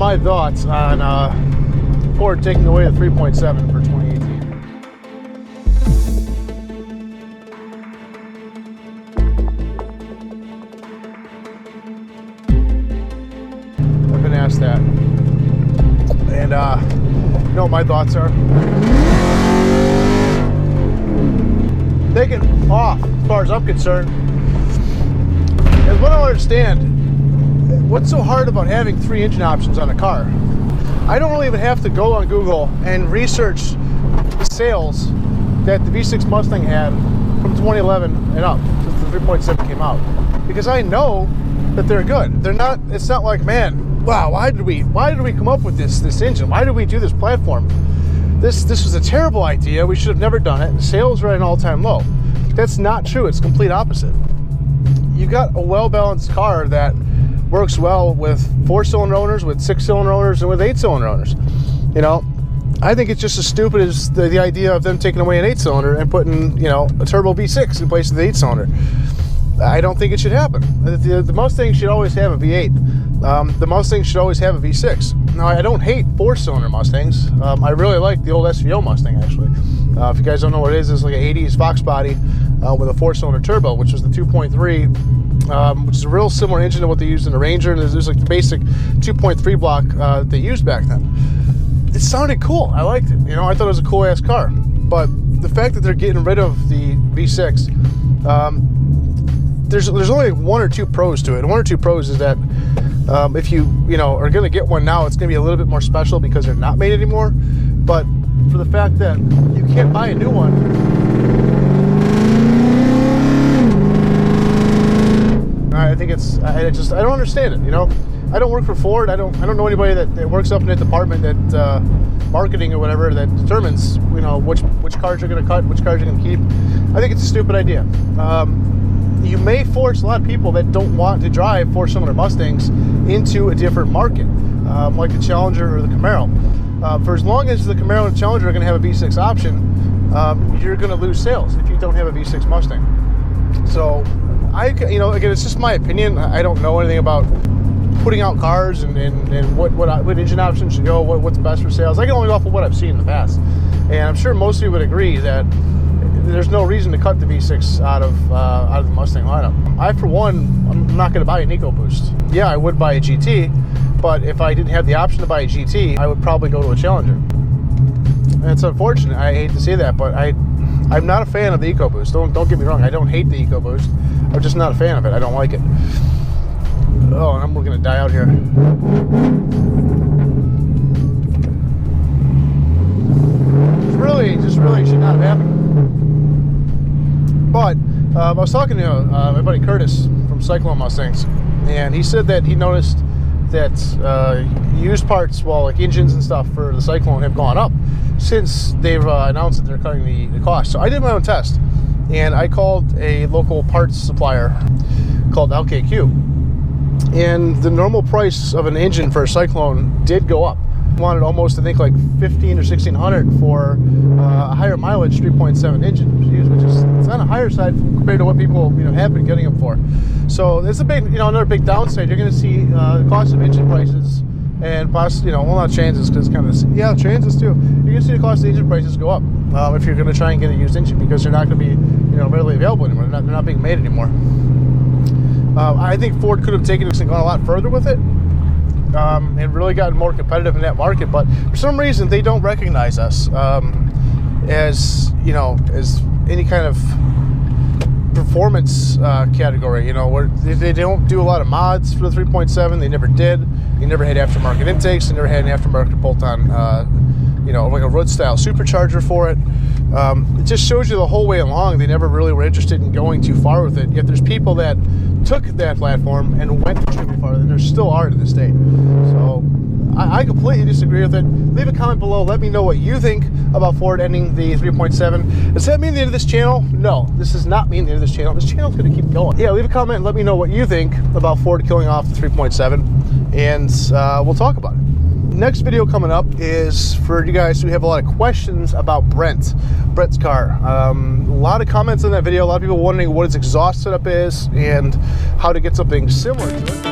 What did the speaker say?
my thoughts on Ford taking away the 3.7 for 2018. I've been asked that. And you know what my thoughts are? Taking off, as far as I'm concerned, is what I don't understand. What's so hard about having 3 engine options on a car? I don't really even have to go on Google and research the sales that the V6 Mustang had from 2011 and up, since the 3.7 came out, because I know that they're good. They're not. It's not like, man, wow, why did we come up with this engine? Why did we do this platform? This was a terrible idea. We should have never done it. Sales are at an all-time low. That's not true. It's complete opposite. You got a well-balanced car that works well with 4-cylinder owners, with 6-cylinder owners, and with 8-cylinder owners. You know, I think it's just as stupid as the idea of them taking away an 8-cylinder and putting, you know, a turbo V6 in place of the 8-cylinder. I don't think it should happen. The Mustang should always have a V8. The Mustang should always have a V6. Now, I don't hate 4-cylinder Mustangs. I really like the old SVO Mustang, actually. If you guys don't know what it is, it's like an 80s Fox body with a 4-cylinder turbo, which was the 2.3, which is a real similar engine to what they used in the Ranger. And there's like the basic 2.3 block that they used back then. It sounded cool. I liked it. You know, I thought it was a cool ass car. But the fact that they're getting rid of the V6, there's only 1 or 2 pros to it. And 1 or 2 pros is that if you know are going to get one now, it's going to be a little bit more special because they're not made anymore. But for the fact that you can't buy a new one, I think it's, I don't understand it. You know, I don't work for Ford. I don't know anybody that works up in that department, that marketing or whatever, that determines, you know, which cars you're going to cut, which cars you're going to keep. I think it's a stupid idea. You may force a lot of people that don't want to drive 4-cylinder Mustangs into a different market, like the Challenger or the Camaro. For as long as the Camaro and the Challenger are going to have a V6 option, you're going to lose sales if you don't have a V6 Mustang. So, you know, again, it's just my opinion. I don't know anything about putting out cars and what engine options should go, what's best for sales. I can only go off of what I've seen in the past, and I'm sure most of you would agree that there's no reason to cut the V6 out of the Mustang lineup. I, for one, I'm not going to buy an EcoBoost. Yeah, I would buy a GT, but if I didn't have the option to buy a GT, I would probably go to a Challenger. And it's unfortunate. I hate to say that, but I'm not a fan of the EcoBoost. Don't get me wrong. I don't hate the EcoBoost. I'm just not a fan of it. I don't like it. Oh, and we're going to die out here. Just really should not have happened. But I was talking to my buddy Curtis from Cyclone Mustangs, and he said that he noticed that used parts, well, like engines and stuff for the Cyclone, have gone up since they've announced that they're cutting the cost. So I did my own test, and I called a local parts supplier called LKQ, and the normal price of an engine for a Cyclone did go up. Wanted almost, I think, like $1,500 or $1,600 for a higher mileage 3.7 engine, which is, it's on the higher side compared to what people, you know, have been getting them for. So it's a big, you know, another big downside. You're going to see the cost of engine prices and possibly, you know, well, not Transits, because it's kind of, yeah, Transits too. You're going to see the cost of engine prices go up if you're going to try and get a used engine, because they're not going to be, you know, readily available anymore. They're not being made anymore. I think Ford could have taken this and gone a lot further with it. And really gotten more competitive in that market, but for some reason they don't recognize us as, you know, as any kind of performance category. You know, where they don't do a lot of mods for the 3.7. They never did. They never had aftermarket intakes. They never had an aftermarket bolt-on, you know, like a Road-style supercharger for it. It just shows you the whole way along they never really were interested in going too far with it. Yet there's people that took that platform and went extremely far, and there still are to this day. So I completely disagree with it. Leave a comment below. Let me know what you think about Ford ending the 3.7. Does that mean the end of this channel? No, this does not mean the end of this channel. This channel's going to keep going. Yeah, leave a comment and let me know what you think about Ford killing off the 3.7, and we'll talk about it. Next video coming up is for you guys who have a lot of questions about Brett's car. A lot of comments on that video. A lot of people wondering what its exhaust setup is and how to get something similar to it.